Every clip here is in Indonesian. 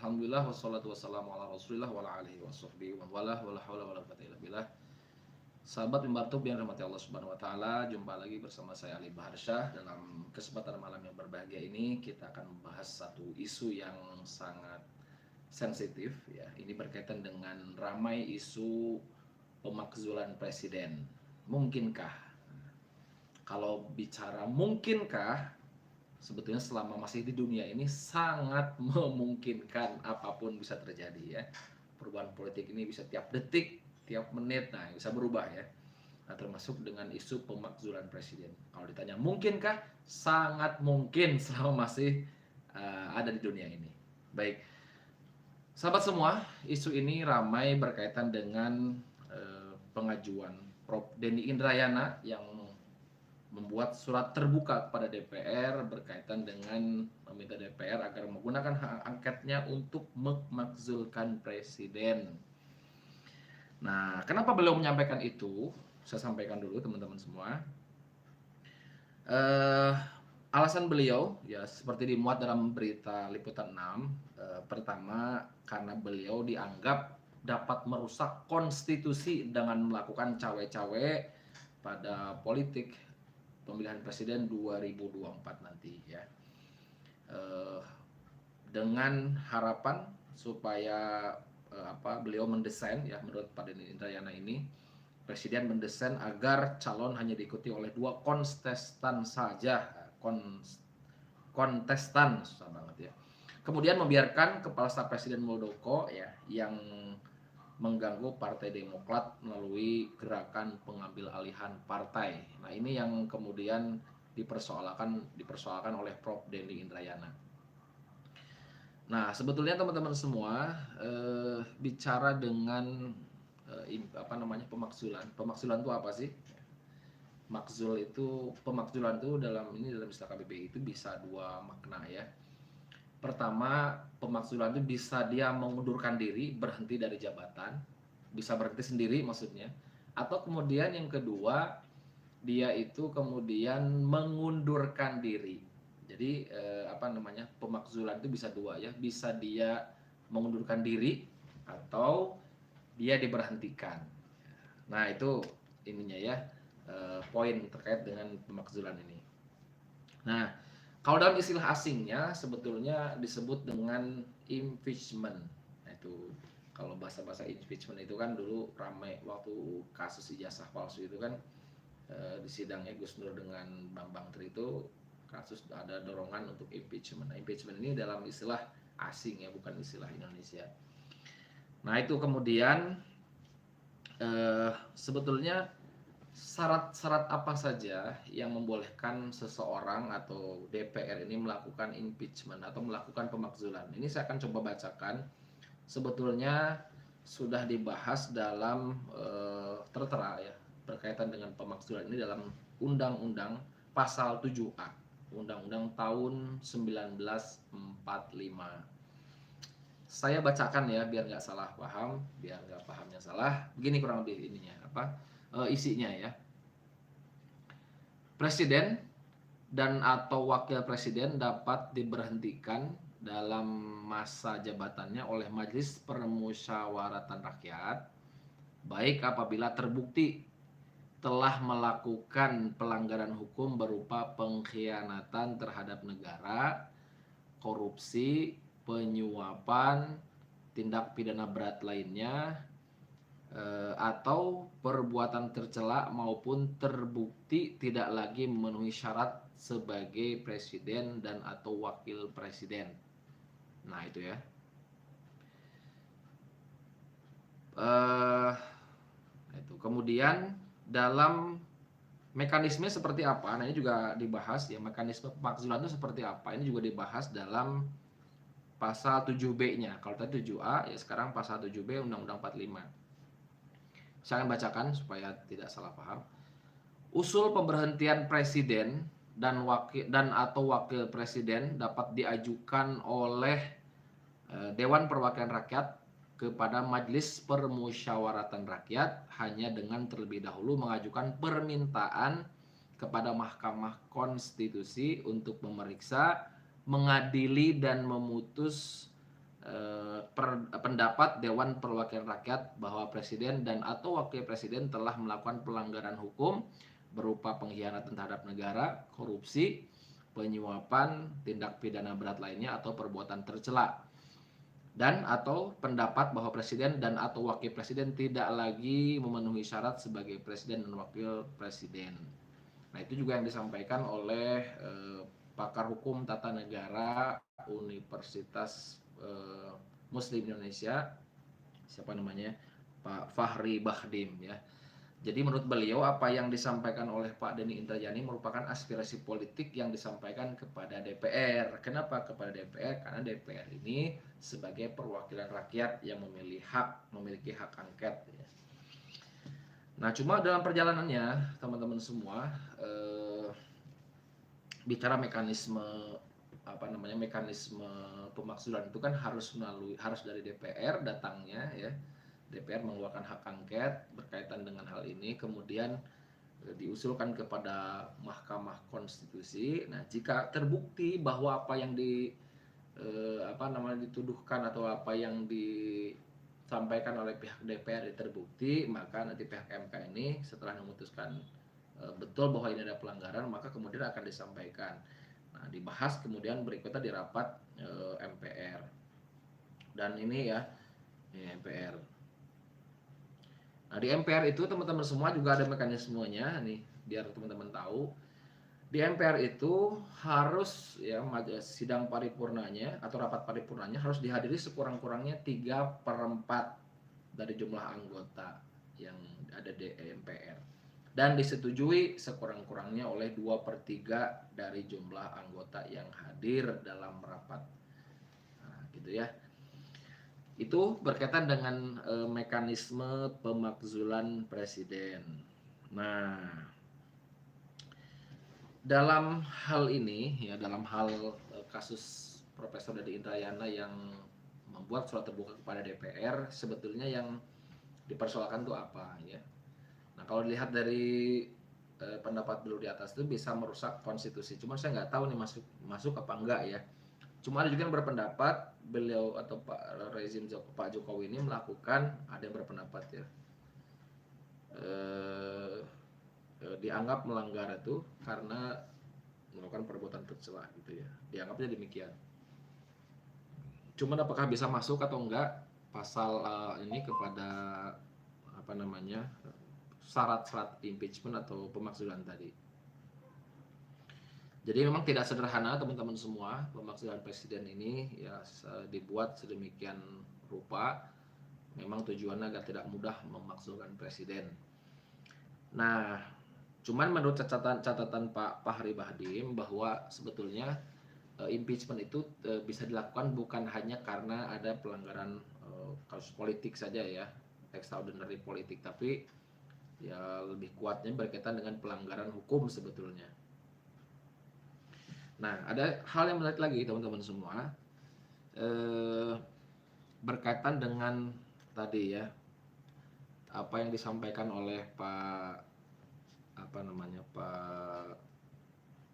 Alhamdulillah wassalatu wassalamu ala Rasulillah wa ala alihi washabbihi wa wala wala haula wala quwwata illa billah. Sahabat Mimbar yang rahmati Allah Subhanahu wa taala, jumpa lagi bersama saya Ali Baharsyah. Dalam kesempatan malam yang berbahagia ini kita akan membahas satu isu yang sangat sensitif ya. Ini berkaitan dengan ramai isu pemakzulan presiden. Mungkinkah? Kalau bicara mungkinkah, sebetulnya selama masih di dunia ini sangat memungkinkan apapun bisa terjadi ya. Perubahan politik ini bisa tiap detik, tiap menit, nah bisa berubah ya. Nah, termasuk dengan isu pemakzulan presiden. Kalau ditanya mungkinkah, sangat mungkin selama masih ada di dunia ini. Baik, sahabat semua, isu ini ramai berkaitan dengan pengajuan Prof. Denny Indrayana yang membuat surat terbuka kepada DPR berkaitan dengan meminta DPR agar menggunakan hak angketnya untuk memakzulkan presiden. Nah, kenapa beliau menyampaikan itu? Saya sampaikan dulu teman-teman semua. Alasan beliau ya seperti dimuat dalam berita Liputan 6. Pertama, karena beliau dianggap dapat merusak konstitusi dengan melakukan cawe-cawe pada politik pemilihan presiden 2024 nanti ya. Dengan harapan supaya beliau mendesain ya, menurut Pak Denny Indrayana ini presiden mendesain agar calon hanya diikuti oleh 2 kontestan saja, kontestan susah banget ya. Kemudian membiarkan kepala staf presiden Muldoko ya yang mengganggu Partai Demokrat melalui gerakan pengambil alihan partai. Nah, ini yang kemudian dipersoalkan oleh Prof. Denny Indrayana. Nah, sebetulnya teman-teman semua bicara dengan pemakzulan. Pemakzulan itu apa sih? Pemakzulan itu dalam istilah KBBI itu bisa 2 makna ya. Pertama, pemakzulan itu bisa dia mengundurkan diri, berhenti dari jabatan, bisa berhenti sendiri maksudnya. Atau kemudian yang kedua, dia itu kemudian mengundurkan diri. Jadi pemakzulan itu bisa 2 ya, bisa dia mengundurkan diri atau dia diberhentikan. Nah, itu ininya ya, poin terkait dengan pemakzulan ini. Nah, kalau dalam istilah asingnya sebetulnya disebut dengan impeachment. Nah, itu kalau bahasa-bahasa impeachment itu kan dulu ramai waktu kasus ijazah palsu itu kan di sidangnya Gus Nur dengan Bambang Tri itu kasus ada dorongan untuk impeachment. Nah, impeachment ini dalam istilah asing ya, bukan istilah Indonesia. Nah, itu kemudian sebetulnya syarat-syarat apa saja yang membolehkan seseorang atau DPR ini melakukan impeachment atau melakukan pemakzulan. Ini saya akan coba bacakan. Sebetulnya sudah dibahas dalam tertera ya berkaitan dengan pemakzulan ini dalam Undang-Undang Pasal 7A, Undang-Undang tahun 1945. Saya bacakan ya biar nggak salah paham, biar nggak pahamnya salah. Begini kurang lebih ininya isinya ya. Presiden dan atau wakil presiden dapat diberhentikan dalam masa jabatannya oleh Majelis Permusyawaratan Rakyat baik apabila terbukti telah melakukan pelanggaran hukum berupa pengkhianatan terhadap negara, korupsi, penyuapan, tindak pidana berat lainnya, atau perbuatan tercela maupun terbukti tidak lagi memenuhi syarat sebagai presiden dan atau wakil presiden. Nah, itu ya. Itu kemudian dalam mekanisme seperti apa? Nah, ini juga dibahas ya, mekanisme pemakzulan itu seperti apa? Ini juga dibahas dalam pasal 7B-nya. Kalau tadi 7A, ya sekarang pasal 7B Undang-Undang 45. Saya akan bacakan supaya tidak salah paham. Usul pemberhentian presiden dan atau wakil presiden dapat diajukan oleh Dewan Perwakilan Rakyat kepada Majelis Permusyawaratan Rakyat hanya dengan terlebih dahulu mengajukan permintaan kepada Mahkamah Konstitusi untuk memeriksa, mengadili dan memutus pendapat Dewan Perwakilan Rakyat bahwa presiden dan atau wakil presiden telah melakukan pelanggaran hukum berupa pengkhianatan terhadap negara, korupsi, penyuapan, tindak pidana berat lainnya atau perbuatan tercela. Dan atau pendapat bahwa presiden dan atau wakil presiden tidak lagi memenuhi syarat sebagai presiden dan wakil presiden. Nah, itu juga yang disampaikan oleh pakar hukum tata negara Universitas Muslim Indonesia, siapa namanya, Pak Fahri Bahdim ya. Jadi menurut beliau apa yang disampaikan oleh Pak Denny Indrayani merupakan aspirasi politik yang disampaikan kepada DPR. Kenapa kepada DPR? Karena DPR ini sebagai perwakilan rakyat yang memiliki hak angket ya. Nah, cuma dalam perjalanannya teman-teman semua bicara mekanisme mekanisme pemakzulan itu kan harus dari DPR datangnya ya. DPR mengeluarkan hak angket berkaitan dengan hal ini, kemudian diusulkan kepada Mahkamah Konstitusi. Nah, jika terbukti bahwa apa yang dituduhkan atau apa yang disampaikan oleh pihak DPR terbukti, maka nanti pihak MK ini setelah memutuskan betul bahwa ini ada pelanggaran, maka kemudian akan disampaikan. Nah, dibahas kemudian berikutnya di rapat MPR. Dan ini ya, MPR. Nah, di MPR itu teman-teman semua juga ada mekanismenya nih, biar teman-teman tahu. Di MPR itu harus ya sidang paripurnanya atau rapat paripurnanya harus dihadiri sekurang-kurangnya 3/4 dari jumlah anggota yang ada di MPR. Dan disetujui sekurang-kurangnya oleh 2/3 dari jumlah anggota yang hadir dalam rapat. Nah, gitu ya. Itu berkaitan dengan mekanisme pemakzulan presiden. Nah, dalam hal ini ya, dalam hal kasus Profesor Denny Indrayana yang membuat surat terbuka kepada DPR, sebetulnya yang dipersoalkan itu apa ya? Nah, kalau dilihat dari pendapat beliau di atas itu bisa merusak konstitusi. Cuma saya nggak tahu nih masuk apa enggak ya. Cuma ada juga yang berpendapat beliau atau Pak Jokowi ini melakukan, ada yang berpendapat ya, dianggap melanggar itu karena melakukan perbuatan tercela gitu ya. Dianggapnya demikian. Cuman apakah bisa masuk atau enggak pasal ini kepada syarat-syarat impeachment atau pemakzulan tadi. Jadi memang tidak sederhana teman-teman semua, pemakzulan presiden ini ya dibuat sedemikian rupa, memang tujuannya agar tidak mudah memakzulkan presiden. Nah, cuman menurut catatan Pak Fahri Bahdim bahwa sebetulnya impeachment itu bisa dilakukan bukan hanya karena ada pelanggaran kasus politik saja ya, extraordinary politik, tapi ya lebih kuatnya berkaitan dengan pelanggaran hukum sebetulnya. Nah, ada hal yang menarik lagi teman-teman semua, berkaitan dengan tadi ya, apa yang disampaikan oleh Pak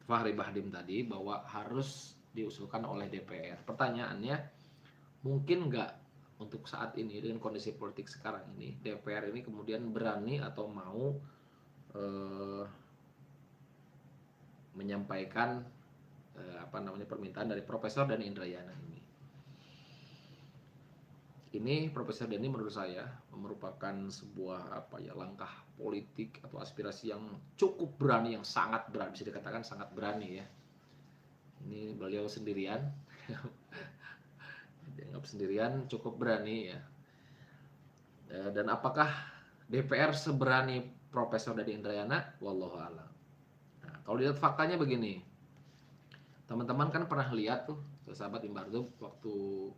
Fahri Bahdim tadi bahwa harus diusulkan oleh DPR. Pertanyaannya, mungkin nggak untuk saat ini dengan kondisi politik sekarang ini DPR ini kemudian berani atau mau menyampaikan permintaan dari Profesor Denny Indrayana ini. Ini Profesor Denny menurut saya merupakan sebuah langkah politik atau aspirasi yang cukup berani, yang sangat berani, bisa dikatakan sangat berani ya. Ini beliau sendirian, dianggap sendirian, cukup berani ya. Dan apakah DPR seberani Profesor Denny Indrayana? Wallahu a'lam. Nah, kalau dilihat faktanya begini. Teman-teman kan pernah lihat tuh, sahabat Imbardo, waktu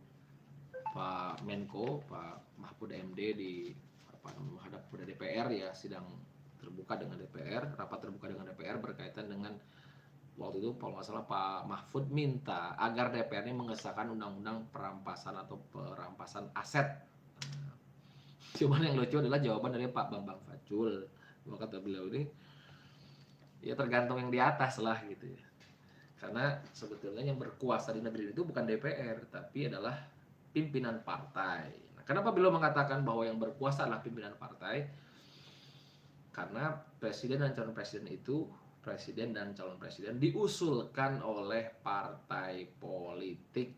Pak Menko, Pak Mahfud MD menghadap kepada DPR ya, sidang terbuka dengan DPR, rapat terbuka dengan DPR berkaitan dengan waktu itu kalau nggak salah Pak Mahfud minta agar DPR ini mengesahkan undang-undang perampasan aset. Cuman yang lucu adalah jawaban dari Pak Bambang Pacul. Kata beliau ini, ya tergantung yang di atas lah gitu ya. Karena sebetulnya yang berkuasa di negeri itu bukan DPR, tapi adalah pimpinan partai. Nah, Kenapa beliau mengatakan bahwa yang berkuasa adalah pimpinan partai? Karena presiden dan calon presiden itu, presiden dan calon presiden diusulkan oleh partai politik.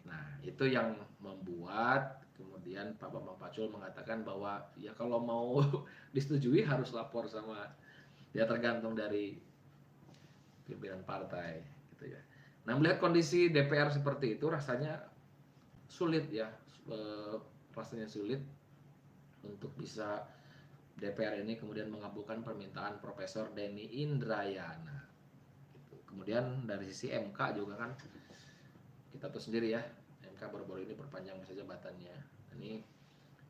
Nah, itu yang membuat kemudian Pak Bambang Pacul mengatakan bahwa ya kalau mau disetujui harus lapor sama, ya tergantung dari pimpinan partai gitu ya. Nah, melihat kondisi DPR seperti itu rasanya sulit ya, rasanya sulit untuk bisa DPR ini kemudian mengabulkan permintaan Profesor Denny Indrayana. Gitu. Kemudian dari sisi MK juga kan kita tahu sendiri ya, MK baru-baru ini perpanjang masa jabatannya. Ini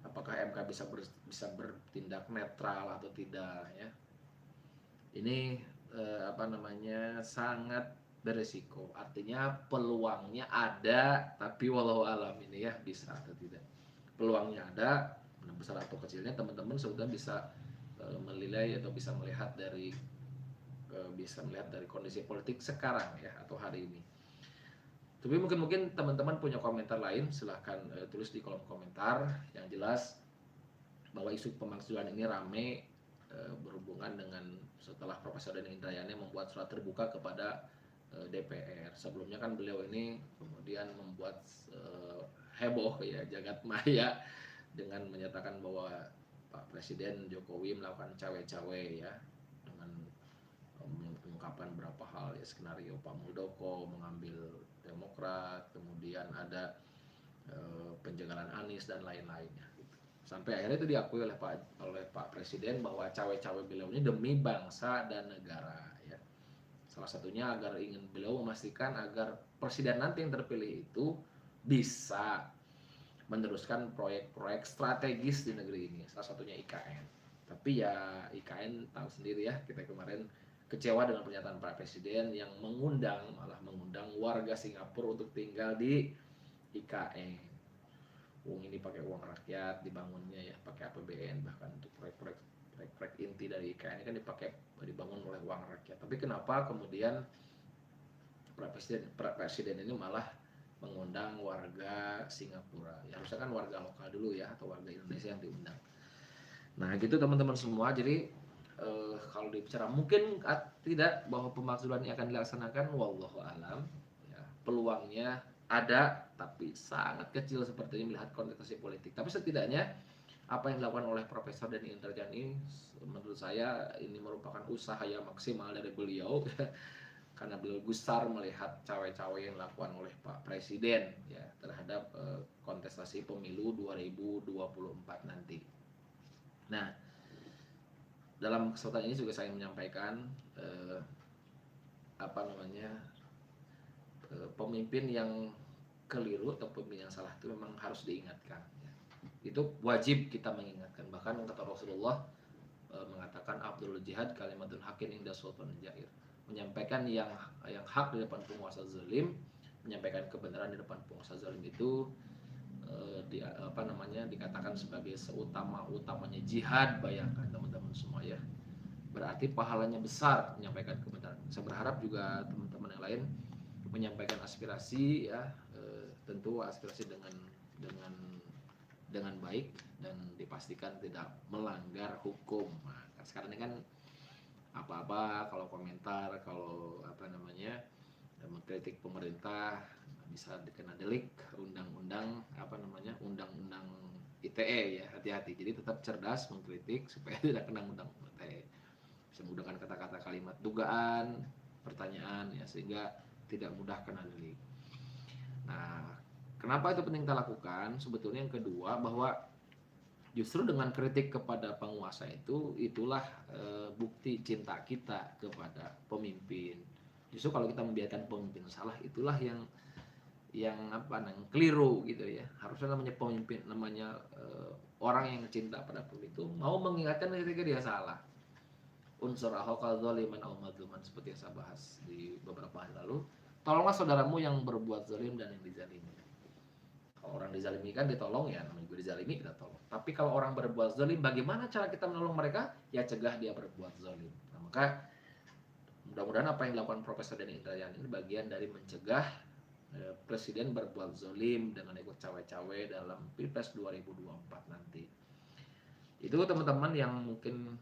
apakah MK bisa bertindak netral atau tidak ya? Ini sangat beresiko. Artinya peluangnya ada, tapi walau alam ini ya bisa atau tidak. Peluangnya ada, besar atau kecilnya teman-teman sudah bisa menilai atau bisa melihat dari kondisi politik sekarang ya, atau hari ini. Tapi mungkin teman-teman punya komentar lain, silahkan tulis di kolom komentar. Yang jelas bahwa isu pemakzulan ini rame berhubungan dengan setelah Profesor Denny Indrayana membuat surat terbuka kepada DPR. Sebelumnya kan beliau ini kemudian membuat heboh ya jagat maya dengan menyatakan bahwa Pak Presiden Jokowi melakukan cawe-cawe ya, dengan mengungkapkan beberapa hal ya, skenario Pak Muldoko mengambil Demokrat, kemudian ada penjagalan Anies dan lain-lainnya. Sampai akhirnya itu diakui oleh Pak Presiden bahwa cawe-cawe beliau ini demi bangsa dan negara ya. Salah satunya ingin beliau memastikan agar presiden nanti yang terpilih itu bisa meneruskan proyek-proyek strategis di negeri ini, salah satunya IKN. Tapi ya IKN tahu sendiri ya, kita kemarin kecewa dengan pernyataan Pak Presiden yang malah mengundang warga Singapura untuk tinggal di IKN. Ini pakai uang rakyat dibangunnya ya, pakai APBN, bahkan untuk proyek inti dari IKN ini kan dibangun oleh uang rakyat. Tapi kenapa kemudian Presiden ini malah mengundang warga Singapura? Ya harusnya kan warga lokal dulu ya, atau warga Indonesia yang diundang. Nah gitu teman-teman semua. Jadi kalau dibicara mungkin tidak bahwa pemakzulan ini akan dilaksanakan, wallahu alam ya, peluangnya ada tapi sangat kecil seperti ini melihat kontestasi politik. Tapi setidaknya apa yang dilakukan oleh Profesor Denny Indrayana ini menurut saya ini merupakan usaha yang maksimal dari beliau karena beliau gusar melihat cawe-cawe yang dilakukan oleh Pak Presiden ya terhadap kontestasi pemilu 2024 nanti. Nah, dalam kesempatan ini juga saya menyampaikan pemimpin yang keliru atau pemimpin yang salah itu memang harus diingatkan ya. Itu wajib kita mengingatkan. Bahkan kata Rasulullah mengatakan Abdul Jihad kalimatul hakin inda sultan jair. Menyampaikan yang hak di depan penguasa zalim, menyampaikan kebenaran di depan penguasa zalim itu dikatakan sebagai seutama-utamanya jihad. Bayangkan teman-teman semua ya. Berarti pahalanya besar menyampaikan kebenaran. Saya berharap juga teman-teman yang lain menyampaikan aspirasi ya, tentu aspirasi dengan baik dan dipastikan tidak melanggar hukum. Nah, sekarang ini kan apa-apa kalau komentar, kalau mengkritik pemerintah bisa dikena delik undang-undang ITE ya, hati-hati. Jadi tetap cerdas mengkritik supaya tidak kena undang ITE. Bisa menggunakan kata-kata kalimat dugaan, pertanyaan ya, sehingga tidak mudah kena delik. Nah, kenapa itu penting kita lakukan? Sebetulnya yang kedua bahwa justru dengan kritik kepada penguasa itulah bukti cinta kita kepada pemimpin. Justru kalau kita membiarkan pemimpin salah, itulah yang keliru gitu ya. Harusnya namanya pemimpin, orang yang cinta pada pemimpin itu mau mengingatkan ketika dia salah. Unsur akhaka dzaliman aw madluman, seperti yang saya bahas di beberapa hari lalu. Tolonglah saudaramu yang berbuat zalim dan yang dizalimi. Kalau orang dizalimi kan ditolong ya, namanya juga dizalimi kita tolong. Tapi kalau orang berbuat zalim, bagaimana cara kita menolong mereka? Ya cegah dia berbuat zalim. Nah, maka mudah-mudahan apa yang dilakukan Profesor Denny Indrayana ini bagian dari mencegah presiden berbuat zolim dengan ikut cawe-cawe dalam Pilpres 2024 nanti. Itu teman-teman yang mungkin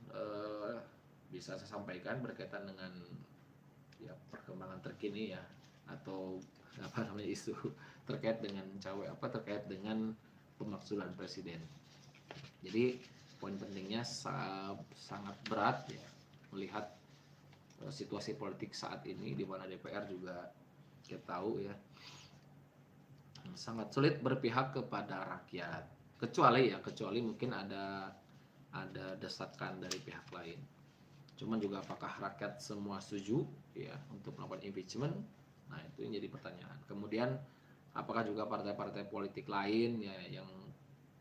bisa saya sampaikan berkaitan dengan ya perkembangan terkini ya, atau apa namanya, isu terkait dengan terkait dengan pemakzulan presiden. Jadi poin pentingnya sangat berat ya, melihat situasi politik saat ini di mana DPR juga kita tahu ya sangat sulit berpihak kepada rakyat, kecuali mungkin ada desakan dari pihak lain. Cuman juga apakah rakyat semua setuju ya untuk melakukan impeachment? Nah, itu yang jadi pertanyaan. Kemudian apakah juga partai-partai politik lain ya yang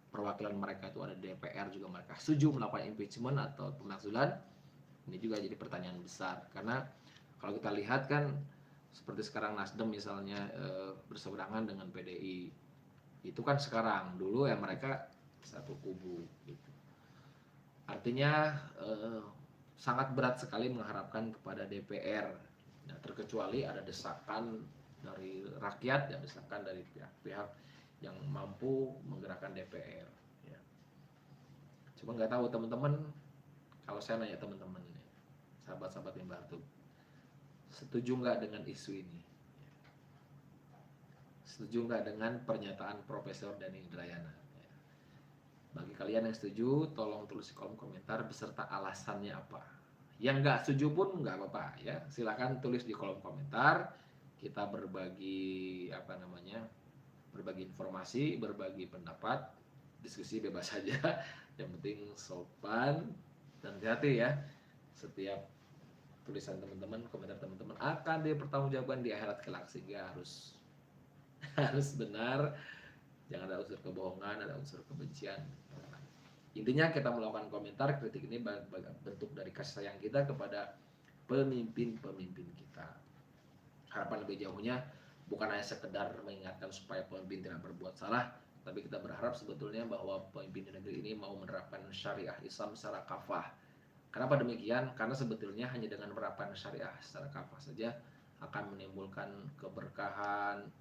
perwakilan mereka itu ada di DPR juga mereka setuju melakukan impeachment atau pemakzulan? Ini juga jadi pertanyaan besar, karena kalau kita lihat kan seperti sekarang Nasdem misalnya berseberangan dengan PDI, itu kan sekarang, dulu ya mereka satu kubu gitu. Artinya sangat berat sekali mengharapkan kepada DPR. Nah, terkecuali ada desakan dari rakyat, ya desakan dari pihak-pihak yang mampu menggerakkan DPR. Ya. Cuma nggak tahu teman-teman, kalau saya nanya teman-teman, sahabat-sahabat Mimbar tuh, setuju nggak dengan isu ini? Setuju nggak dengan pernyataan Profesor Denny Indrayana? Bagi kalian yang setuju, tolong tulis di kolom komentar beserta alasannya apa. Yang nggak setuju pun nggak apa-apa ya, silakan tulis di kolom komentar. Kita berbagi berbagi informasi, berbagi pendapat, diskusi bebas saja. Yang penting sopan dan hati-hati ya. Setiap tulisan teman-teman, komentar teman-teman akan dipertanggungjawabkan di akhirat kelak, sehingga harus benar. Jangan ada unsur kebohongan, ada unsur kebencian. Intinya kita melakukan komentar, kritik ini bentuk dari kasih sayang kita kepada pemimpin-pemimpin kita. Harapan lebih jauhnya bukan hanya sekedar mengingatkan supaya pemimpin tidak berbuat salah, tapi kita berharap sebetulnya bahwa pemimpin di negeri ini mau menerapkan syariah Islam secara kafah. Kenapa demikian? Karena sebetulnya hanya dengan menerapkan syariah secara kafah saja akan menimbulkan keberkahan,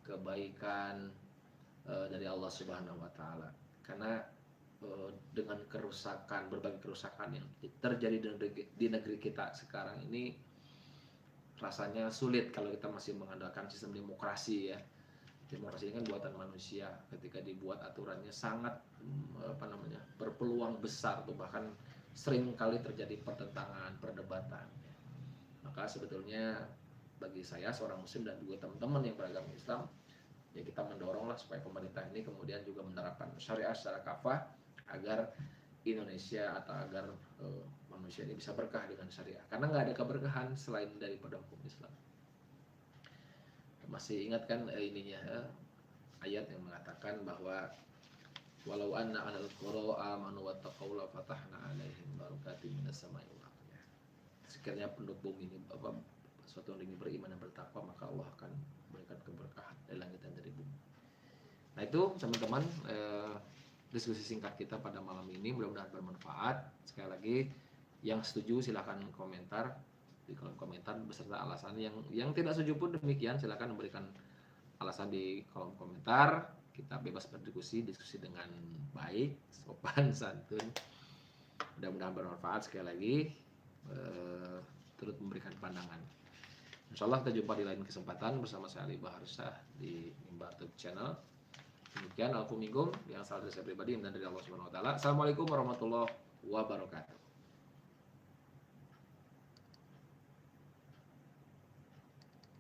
kebaikan dari Allah Subhanahu wa taala. Karena dengan berbagai kerusakan yang terjadi di negeri kita sekarang ini, rasanya sulit kalau kita masih mengandalkan sistem demokrasi ya. Demokrasi ini kan buatan manusia, ketika dibuat aturannya sangat berpeluang besar tuh, bahkan sering kali terjadi pertentangan, perdebatan. Maka sebetulnya bagi saya seorang muslim dan juga teman-teman yang beragama Islam, ya kita mendoronglah supaya pemerintah ini kemudian juga menerapkan syariah secara kafah, agar Indonesia atau agar manusia ini bisa berkah dengan syariah. Karena nggak ada keberkahan selain daripada hukum Islam. Masih ingat kan ayat yang mengatakan bahwa walau anna ahlal qura amanu wattaqaw la fatahna 'alaihim barakatim minas sama'i wal ardh. Sekiranya penduduk bumi ini suatu yang beriman dan bertakwa, maka Allah akan berikan keberkahan dari langit dan dari bumi. Nah itu teman-teman, diskusi singkat kita pada malam ini, mudah-mudahan bermanfaat. Sekali lagi, yang setuju silahkan komentar di kolom komentar beserta alasan. Yang tidak setuju pun demikian, silahkan memberikan alasan di kolom komentar. Kita bebas diskusi dengan baik, sopan, santun. Mudah-mudahan bermanfaat. Sekali lagi, turut memberikan pandangan. Insyaallah kita jumpa di lain kesempatan bersama saya Ali Baharsyah di Mimbar Tube Channel. Demikian, alaikum yang salah dari saya pribadi dan dari Allah Subhanahu wa taala. Assalamualaikum warahmatullahi wabarakatuh.